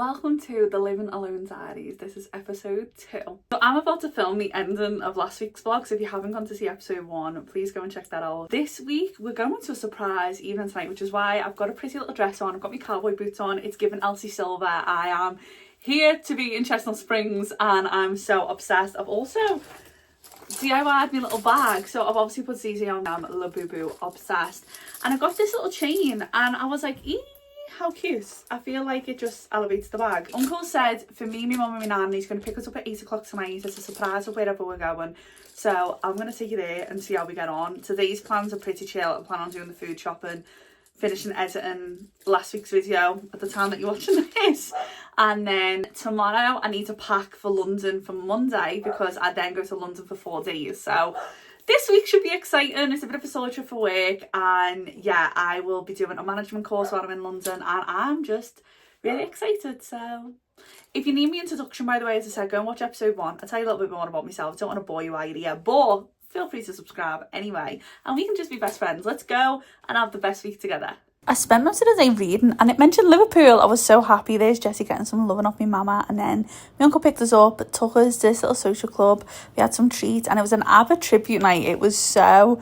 Welcome to the Living Alone Diaries. This is episode 2. So I'm about to film the ending of last week's vlog, so if you haven't gone to see episode 1, please go and check that out. This week we're going to a surprise evening tonight, which is why I've got a pretty little dress on, I've got my cowboy boots on, it's given Elsie Silver. I am here to be in Chestnut Springs and I'm so obsessed. I've also DIY'd my little bag, so I've obviously put ZZ on labubu, obsessed. And I got this little chain and I was like, how cute. I feel like it just elevates the bag. Uncle said for me, my mum and my nan, he's going to pick us up at 8 o'clock tonight. It's a surprise of wherever we're going. So I'm going to take you there and see how we get on. Today's plans are pretty chill. I plan on doing the food shopping, finishing editing last week's video at the time that you're watching this. And then tomorrow I need to pack for London for Monday because I then go to London for 4 days. So this week should be exciting. It's a bit of a solo trip for work, and yeah, I will be doing a management course while I'm in London and I'm just really excited. So if you need me introduction, by the way, as I said, go and watch episode 1. I'll tell you a little bit more about myself. I don't want to bore you while you're here, but feel free to subscribe anyway and we can just be best friends. Let's go and have the best week together. I spent most of the day reading and it mentioned Liverpool. I was so happy. There's Jessie getting some loving off my mama, and then my uncle picked us up, took us to this little social club. We had some treats and it was an ABBA tribute night. It was so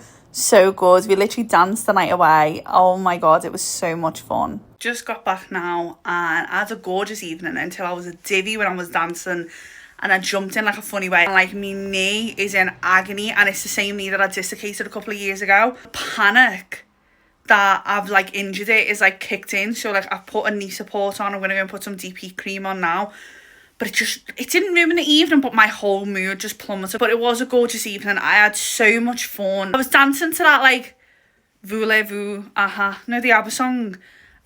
good. We literally danced the night away. Oh my god, it was so much fun. Just got back now and I had a gorgeous evening until I was a divvy when I was dancing and I jumped in like a funny way. Like, my knee is in agony and it's the same knee that I dislocated a couple of years ago. Panic that I've like injured it is like kicked in, so like I've put a knee support on. I'm gonna go and put some DP cream on now, but it didn't ruin the evening, but my whole mood just plummeted. But it was a gorgeous evening. I had so much fun. I was dancing to that like voulez-vous, no, the ABBA song,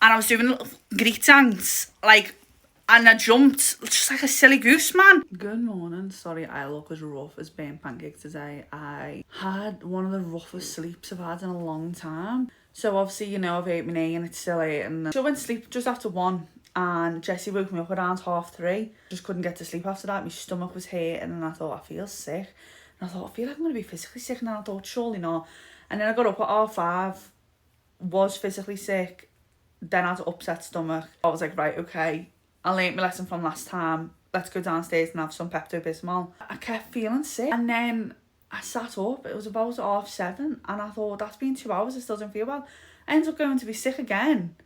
and I was doing a little greet dance like, and I jumped just like a silly goose, man. Good morning. Sorry I look as rough as burnt pancake today. I had one of the roughest sleeps I've had in a long time. So obviously, you know, I've hurt my knee and it's still hurting. So I went to sleep just after 1 and Jessie woke me up around 3:30. Just couldn't get to sleep after that. My stomach was hurting and I thought, I feel sick. And I thought, I feel like I'm going to be physically sick. And then I thought, surely not. And then I got up at 5:30, was physically sick, then I had upset stomach. I was like, right, okay, I learnt my lesson from last time. Let's go downstairs and have some Pepto-Bismol. I kept feeling sick and then I sat up. It was about 7:30 and I thought, that's been 2 hours, I still don't feel well. I ended up going to be sick again.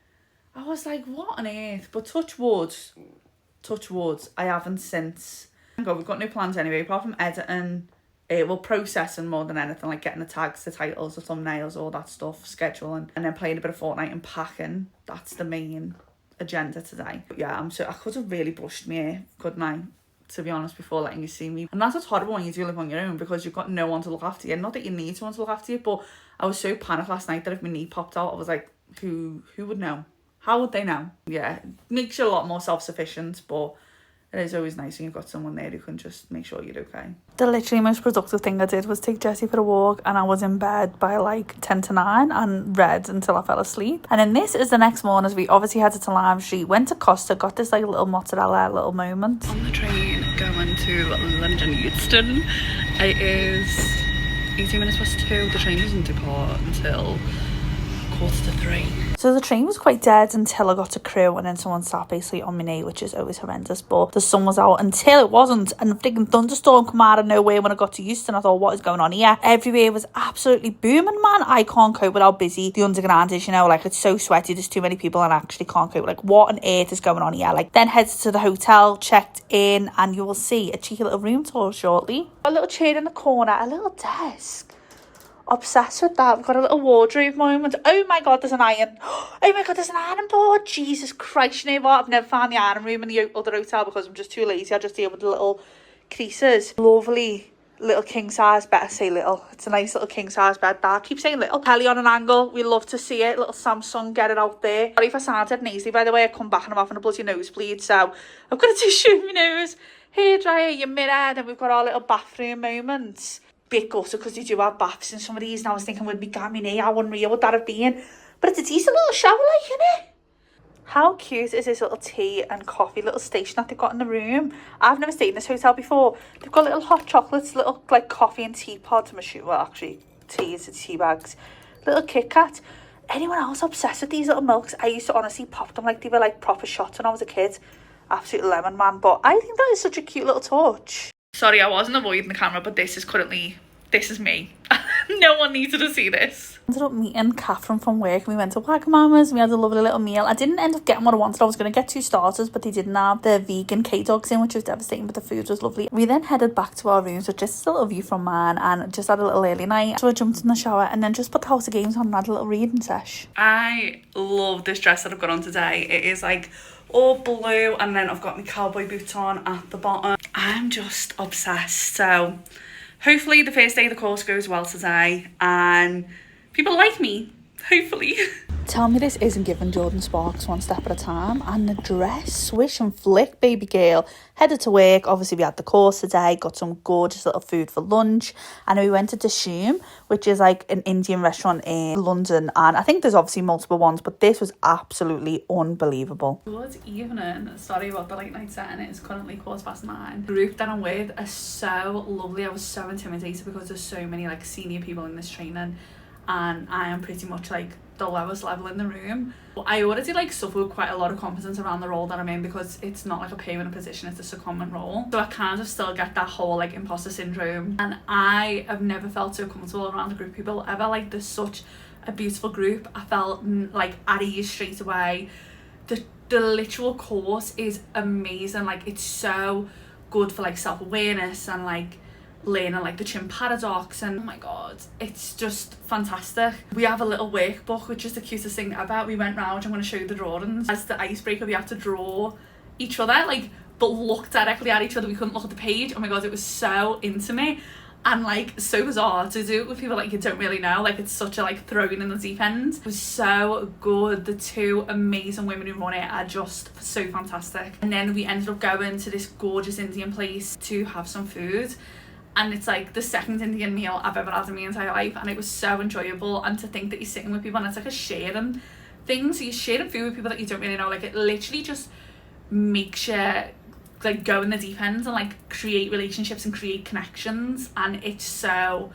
I was like, what on earth? But touch wood, I haven't since. We've got no plans anyway, apart from editing. We'll processing more than anything, like getting the tags, the titles, the thumbnails, all that stuff, scheduling, and then playing a bit of Fortnite and packing. That's the main agenda today. But yeah, I could have really brushed my hair, couldn't I? To be honest, before letting you see me. And that's what's horrible when you do live on your own, because you've got no one to look after you. Not that you need someone to look after you, but I was so panicked last night that if my knee popped out, I was like, who would know? How would they know? Yeah, it makes you a lot more self-sufficient, but it is always nice when you've got someone there who can just make sure you're okay. The literally most productive thing I did was take Jessie for a walk, and I was in bed by like 10 to 9 and read until I fell asleep. And then this is the next morning, as we obviously headed to Lime Street, went to Costa, got this like little mozzarella little moment. On the train going to London Euston. It is 18 minutes past 2. The train doesn't depart until 2:45. So the train was quite dead until I got to Crewe, and then someone sat basically on my knee, which is always horrendous, but the sun was out until it wasn't, and a freaking thunderstorm come out of nowhere when I got to Euston. I thought, what is going on here? Everywhere was absolutely booming, man. I can't cope with how busy the underground is, you know, like it's so sweaty, there's too many people and I actually can't cope. Like, what on earth is going on here? Like, then headed to the hotel, checked in, and you will see a cheeky little room tour shortly. A little chair in the corner, a little desk. Obsessed with that. We've got a little wardrobe moment. Oh my god, there's an iron. Oh my god, there's an iron board. Jesus Christ, you know what? I've never found the iron room in the other hotel because I'm just too lazy. I just deal with the little creases. Lovely little king size, better say little. It's a nice little king size bed that. I keep saying little. Telly on an angle. We love to see it. Little Samsung, get it out there. Sorry if I sounded nasally, by the way. I come back and I'm having a bloody nosebleed, so I've got a tissue in my nose. Hairdryer, your mirror, then we've got our little bathroom moments. Bit gutted because they do have baths in some of these, and I was thinking, would be gammy knee, how unreal would that have been? But it's a decent little shower, like, isn't it? How cute is this little tea and coffee little station that they've got in the room? I've never stayed in this hotel before. They've got little hot chocolates, little like coffee and tea pods. Well, actually, tea is tea bags. Little Kit Kat. Anyone else obsessed with these little milks? I used to honestly pop them like they were like proper shots when I was a kid. absolute lemon man. But I think that is such a cute little touch. Sorry, I wasn't avoiding the camera, but this is me. No one needed to see this. I ended up meeting Catherine from work and we went to Wagamama's and we had a lovely little meal. I didn't end up getting what I wanted. I was going to get 2 starters, but they didn't have the vegan K-Dogs in, which was devastating, but the food was lovely. We then headed back to our rooms with just a little view from mine and just had a little early night. So I jumped in the shower and then just put the House of Games on and had a little reading sesh. I love this dress that I've got on today. It is like all blue and then I've got my cowboy boots on at the bottom. I'm just obsessed. So hopefully the first day of the course goes well today and people like me, hopefully. Tell me this isn't giving Jordan Sparks one step at a time. And the dress, swish and flick, baby girl. Headed to work. Obviously we had the course today, got some gorgeous little food for lunch, and we went to Dishoom, which is like an Indian restaurant in London, and I think there's obviously multiple ones, but this was absolutely unbelievable. Good evening. Sorry about the late night setting. It's currently 9:15. The group that I'm with are so lovely. I was so intimidated because there's so many like senior people in this training and I am pretty much like the lowest level in the room. I already like suffer with quite a lot of confidence around the role that I'm in because it's not like a permanent position, it's a secondment role. So I kind of still get that whole like imposter syndrome, and I have never felt so comfortable around a group of people ever. Like there's such a beautiful group. I felt like at ease straight away. The literal course is amazing. Like it's so good for like self-awareness and like learning like the chin paradox, and oh my god, it's just fantastic. We have a little workbook which is the cutest thing ever. We went round, I'm going to show you the drawings. As the icebreaker we had to draw each other, like, but look directly at each other. We couldn't look at the page. Oh my god, it was so intimate and like so bizarre to do it with people like you don't really know. Like it's such a like throwing in the deep end. It was so good. The 2 amazing women who run it are just so fantastic. And then we ended up going to this gorgeous Indian place to have some food, and it's like the second Indian meal I've ever had in my entire life, and it was so enjoyable. And to think that you're sitting with people and it's like a sharing thing, so you're sharing food with people that you don't really know. Like it literally just makes you like go in the deep end and like create relationships and create connections, and it's so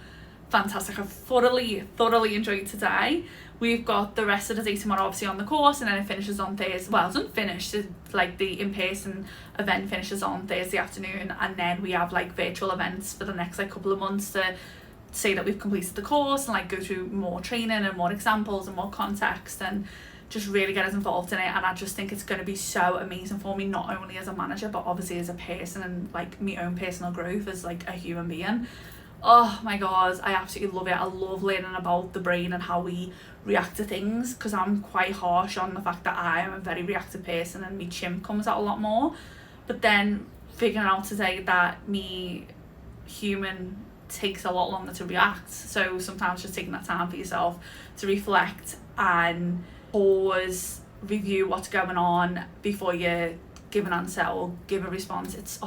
fantastic. I thoroughly enjoyed today. We've got the rest of the day tomorrow obviously on the course, and then it finishes on Thursday. Well, it doesn't finish, like the in-person event finishes on Thursday afternoon, and then we have like virtual events for the next like couple of months to say that we've completed the course and like go through more training and more examples and more context and just really get us involved in it. And I just think it's going to be so amazing for me, not only as a manager but obviously as a person and like my own personal growth as like a human being. Oh my god, I absolutely love it. I love learning about the brain and how we react to things, because I'm quite harsh on the fact that I am a very reactive person and my chimp comes out a lot more. But then figuring out today that me human takes a lot longer to react, so sometimes just taking that time for yourself to reflect and pause, review what's going on before you give an answer or give a response. It's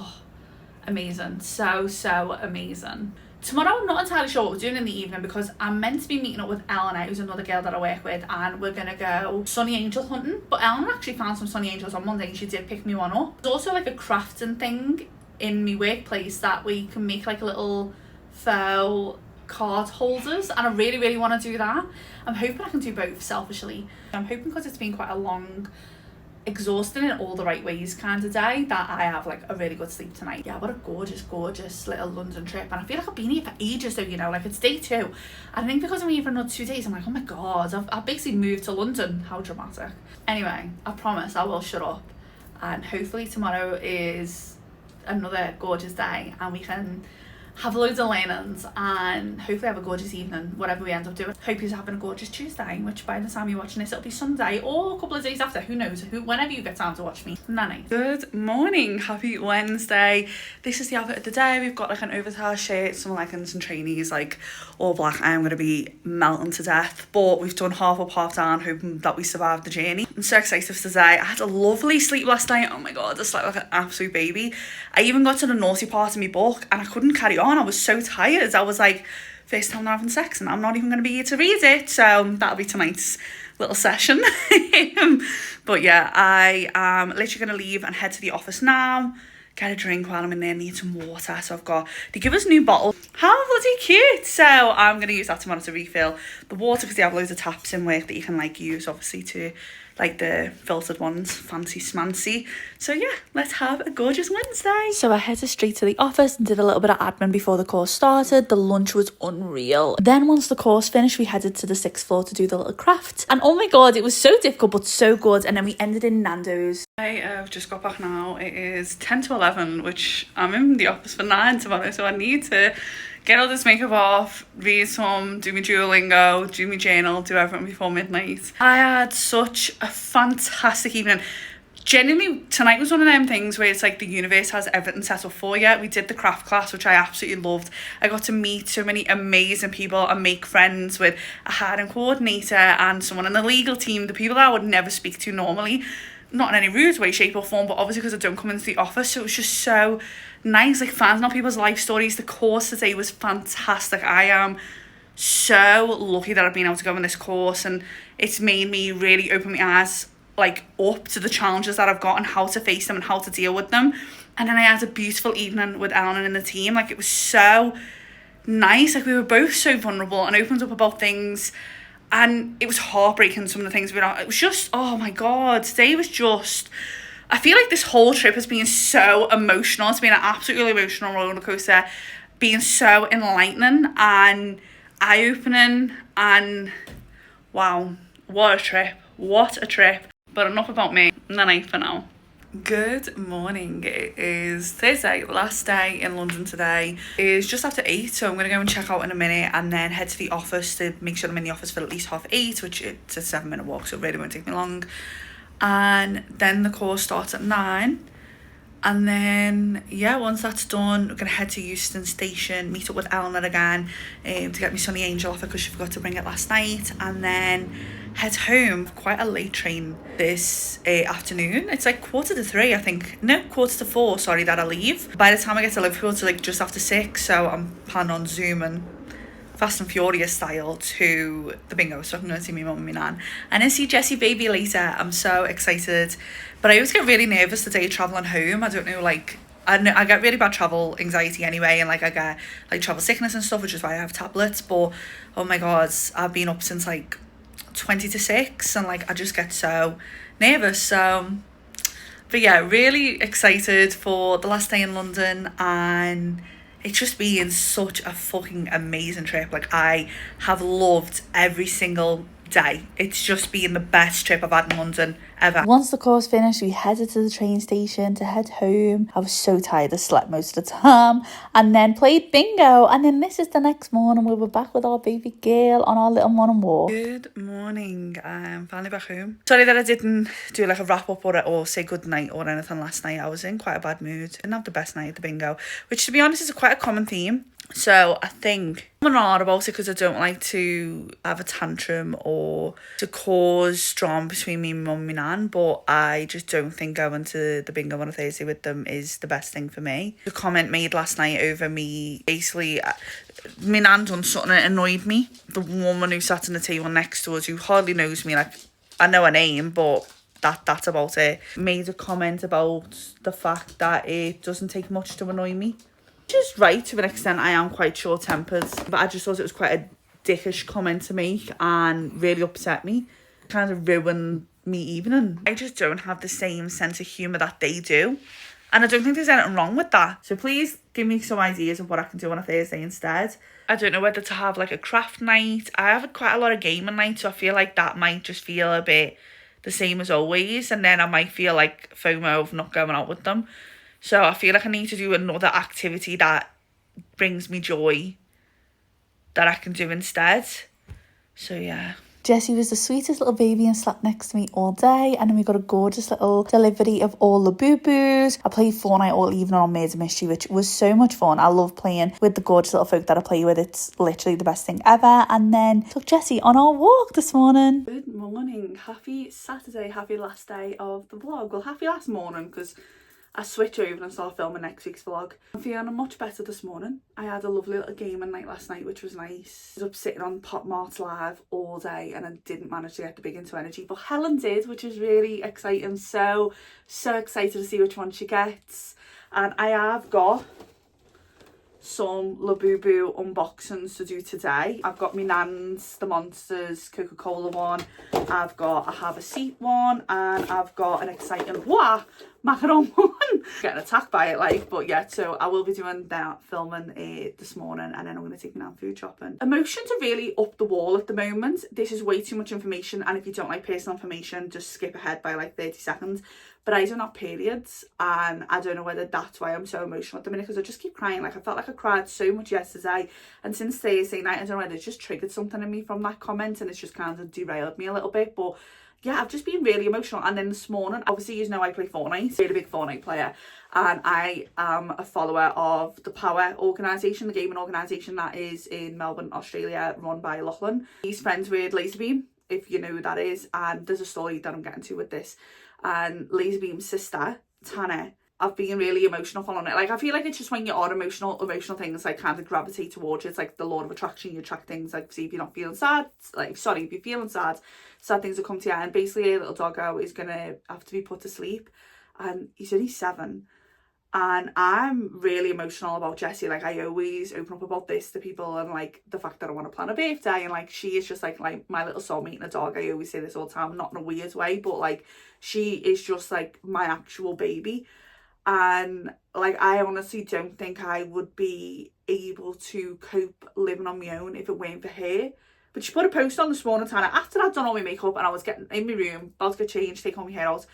amazing, so amazing. Tomorrow I'm not entirely sure what we're doing in the evening because I'm meant to be meeting up with Eleanor, who's another girl that I work with, and we're gonna go sunny angel hunting. But Eleanor actually found some sunny angels on Monday and she did pick me one up. There's also like a crafting thing in my workplace that we can make like little faux card holders, and I really want to do that. I'm hoping I can do both selfishly. I'm hoping, because it's been quite a long, exhausting in all the right ways kind of day, that I have like a really good sleep tonight. Yeah, what a gorgeous little London trip, and I feel like I've been here for ages though, you know, like it's day 2 and I think because I'm here for another 2 days I'm like, oh my god, I've basically moved to London. How dramatic. Anyway, I promise I will shut up, and hopefully tomorrow is another gorgeous day and we can have loads of learnings and hopefully have a gorgeous evening, whatever we end up doing. Hope you're having a gorgeous Tuesday, which by the time you're watching this it'll be Sunday or a couple of days after, who knows, whenever you get time to watch me. Nanny. Good morning, happy Wednesday. This is the outfit of the day. We've got like an oversized shirt, some leggings and trainees, like all black. I am going to be melting to death, but we've done half up half down, hoping that we survive the journey. I'm so excited for today. I had a lovely sleep last night. Oh my god, I slept like an absolute baby. I even got to the naughty part of my book and I couldn't carry on. I was so tired. I was like, first time I'm having sex and I'm not even going to be here to read it, so that'll be tonight's little session. But yeah, I am literally going to leave and head to the office now, get a drink while I'm in there, need some water. So they give us a new bottle. How bloody cute. So I'm going to use that tomorrow to refill the water, because they have loads of taps in work that you can like use obviously to like the filtered ones, fancy smancy. So yeah, let's have a gorgeous Wednesday. So I headed straight to the office and did a little bit of admin before the course started. The lunch was unreal. Then once the course finished, we headed to the 6th floor to do the little craft. And oh my god, it was so difficult but so good. And then we ended in Nando's. I have just got back now. It is 10 to 11, which I'm in the office for 9 tomorrow, so I need to get all this makeup off, read some, do my Duolingo, do my journal, do everything before midnight. I had such a fantastic evening. Genuinely, tonight was one of them things where it's like the universe has everything set up for you. We did the craft class, which I absolutely loved. I got to meet so many amazing people and make friends with a hiring coordinator and someone in the legal team, the people that I would never speak to normally. Not in any rude way, shape or form, but obviously because I don't come into the office, so it was just so nice, like finding out people's life stories. The course today was fantastic. I am so lucky that I've been able to go on this course, and it's made me really open my eyes like up to the challenges that I've got and how to face them and how to deal with them. And then I had a beautiful evening with Ellen and the team. Like, it was so nice. Like, we were both so vulnerable and opened up about things, and it was heartbreaking, some of the things we were. It was just, oh my god, today was just, I feel like this whole trip has been so emotional. It's been an absolutely emotional roller coaster, being so enlightening and eye-opening, and wow, what a trip, what a trip. But enough about me, the night for now. Good morning. It is Thursday, last day in London today. It is just after 8, so I'm going to go and check out in a minute and then head to the office to make sure I'm in the office for at least 8:30, which it's a 7-minute walk, so it really won't take me long. And then the course starts at 9. And then, yeah, once that's done, we're going to head to Euston Station, meet up with Eleanor again to get me Sunny Angel off her because she forgot to bring it last night. And then head home. Quite a late train this afternoon. It's like 3:15, I think. No, 4:45, sorry, that I leave. By the time I get to Liverpool, it's like just after 6. So I'm planning on Zooming Fast and Furious style to the bingo, so I'm going to see my mum and my nan and then see Jessie baby later. I'm so excited, but I always get really nervous the day travelling home. I don't know, like, I get really bad travel anxiety anyway, and like I get like travel sickness and stuff, which is why I have tablets. But oh my god, I've been up since like 20 to 6 and like I just get so nervous. So but yeah, really excited for the last day in London, and it's just been such a fucking amazing trip. Like, I have loved every single day. It's just been the best trip I've had in London ever. Once the course finished, we headed to the train station to head home. I was so tired, I slept most of the time, and then played bingo. And then this is the next morning, we were back with our baby girl on our little morning walk. Good morning. I'm finally back home. Sorry that I didn't do like a wrap up or say good night or anything last night. I was in quite a bad mood. Didn't have the best night at the bingo, which to be honest is quite a common theme. So I think I'm not about it because I don't like to have a tantrum or to cause drama between me and mum and my nan, but I just don't think going to the bingo on a Thursday with them is the best thing for me. The comment made last night over me, basically, my nan done something that annoyed me. The woman who sat on the table next to us, who hardly knows me, like, I know her name, but that's about it, made a comment about the fact that it doesn't take much to annoy me. Which is right to an extent. I am quite short-tempered, but I just thought it was quite a dickish comment to make and really upset me. Kind of ruined me evening. I just don't have the same sense of humour that they do, and I don't think there's anything wrong with that. So please give me some ideas of what I can do on a Thursday instead. I don't know whether to have like a craft night. I have quite a lot of gaming nights, so I feel like that might just feel a bit the same as always, and then I might feel like FOMO of not going out with them. So I feel like I need to do another activity that brings me joy that I can do instead. So yeah. Jessie was the sweetest little baby and slept next to me all day. And then we got a gorgeous little delivery of all labubus. I played Fortnite all evening on Murder Mystery, which was so much fun. I love playing with the gorgeous little folk that I play with. It's literally the best thing ever. And then took Jessie on our walk this morning. Good morning. Happy Saturday. Happy last day of the vlog. Well, happy last morning because I switch over and start filming next week's vlog. I'm feeling much better this morning. I had a lovely little gaming night last night, which was nice. I was up sitting on Pop Mart Live all day and I didn't manage to get the big into energy, but Helen did, which is really exciting. So excited to see which one she gets. And I have got some labubu unboxings to do today. I've got my Nan's The Monsters Coca-Cola one, I've got a Have a Seat one, and I've got an exciting macaron one. Getting attacked by it, like, but yeah, so I will be doing that, filming it this morning, and then I'm going to take me down food shopping. Emotions are really up the wall at the moment. This is way too much information, and if you don't like personal information, just skip ahead by like 30 seconds. But I don't have periods, and I don't know whether that's why I'm so emotional at the minute, because I just keep crying. Like, I felt like I cried so much yesterday, and since Thursday night, I don't know whether it's just triggered something in me from that comment, and it's just kind of derailed me a little bit. But yeah, I've just been really emotional. And then this morning, obviously, you know, I play Fortnite, really big Fortnite player, and I am a follower of the Power organisation, the gaming organisation that is in Melbourne, Australia, run by Lachlan. He's friends with Laserbeam, if you know who that is, and there's a story that I'm getting to with this. And Laserbeam's sister, Tana, I've been really emotional following it. Like, I feel like it's just when you are emotional things like kind of gravitate towards you. It's like the law of attraction. You attract things. Like, see, if you're not feeling sad, like, sorry, if you're feeling sad things will come to you. And basically a little doggo is gonna have to be put to sleep, and he's only 7. And I'm really emotional about Jessie. Like, I always open up about this to people, and like the fact that I want to plan a birthday, and like she is just like my little soulmate and a dog. I always say this all the time, not in a weird way, but like she is just like my actual baby. And like, I honestly don't think I would be able to cope living on my own if it weren't for her. But she put a post on this morning, Tana, after I'd done all my makeup and I was getting in my room, about to get changed, take all my hair out,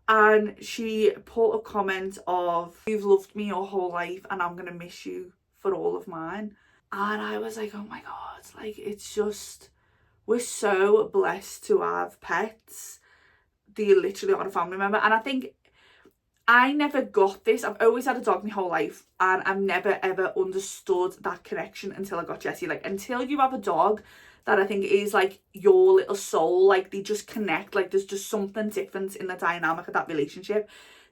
and she put a comment of, "You've loved me your whole life and I'm gonna miss you for all of mine." And I was like, oh my god, like, it's just, we're so blessed to have pets. They literally are a family member. And I think I never got this. I've always had a dog my whole life, and I've never ever understood that connection until I got Jessie. Like, until you have a dog that I think is like your little soul, like they just connect, like there's just something different in the dynamic of that relationship,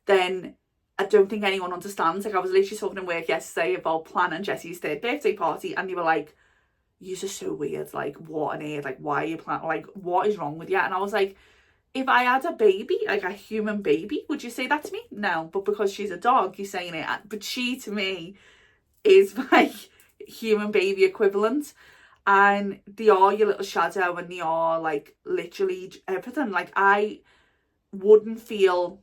then I don't think anyone understands. Like, I was literally talking in work yesterday about planning Jessie's 3rd birthday party, and they were like, "Yous are so weird, like what on earth, like why are you planning, like what is wrong with you?" And I was like, if I had a baby, like a human baby, would you say that to me? No, but because she's a dog, you're saying it. But she, to me, is my human baby equivalent. And they are your little shadow, and they are like literally everything. Like, I wouldn't feel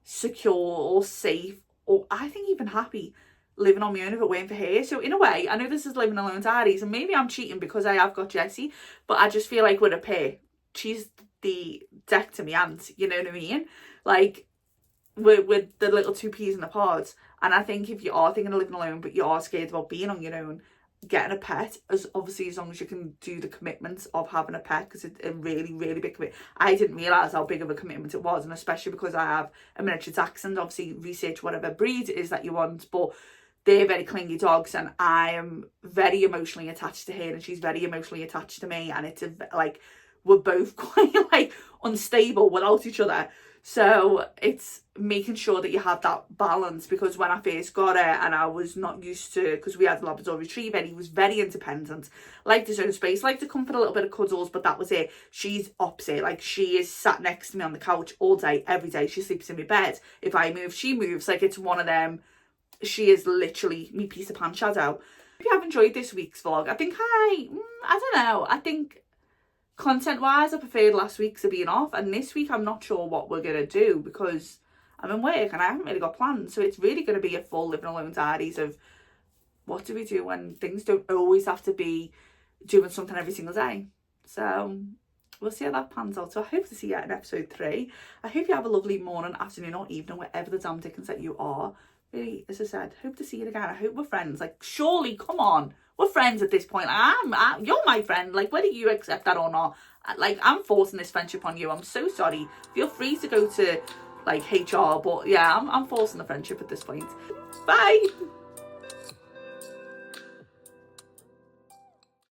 secure or safe, or I think even happy, living on my own if it weren't for her. So in a way, I know this is Living Alone Diaries, and maybe I'm cheating because I have got Jessie, but I just feel like we're a pair. She's the deck to me aunt, you know what I mean? Like, we're the little 2 peas in the pod. And I think if you are thinking of living alone, but you are scared about being on your own, getting a pet, as obviously as long as you can do the commitments of having a pet, because it's a really, really big commitment. I didn't realise how big of a commitment it was, and especially because I have a miniature dachshund. Obviously, research whatever breed it is that you want, but they're very clingy dogs, and I am very emotionally attached to her, and she's very emotionally attached to me, and it's like, we're both quite like unstable without each other. So it's making sure that you have that balance, because when I first got her, and I was not used to, because we had a Labrador Retriever, and he was very independent, liked his own space, liked to come for a little bit of cuddles, but that was it. She's opposite. Like, she is sat next to me on the couch all day, every day. She sleeps in my bed. If I move, she moves. Like, it's one of them. She is literally me piece of pan shadow. If you have enjoyed this week's vlog, I think I don't know. I think content wise, I preferred last week's of being off, and this week I'm not sure what we're gonna do because I'm in work and I haven't really got plans. So it's really gonna be a full Living Alone Diaries of what do we do when things don't always have to be doing something every single day. So we'll see how that pans out. So I hope to see you in episode 3. I hope you have a lovely morning, afternoon, or evening, wherever the damn dickens that you are. Really, as I said, hope to see you again. I hope we're friends. Like, surely, come on. We're friends at this point. You're my friend. Like, whether you accept that or not, like, I'm forcing this friendship on you. I'm so sorry. Feel free to go to, like, HR. But, yeah, I'm forcing the friendship at this point. Bye.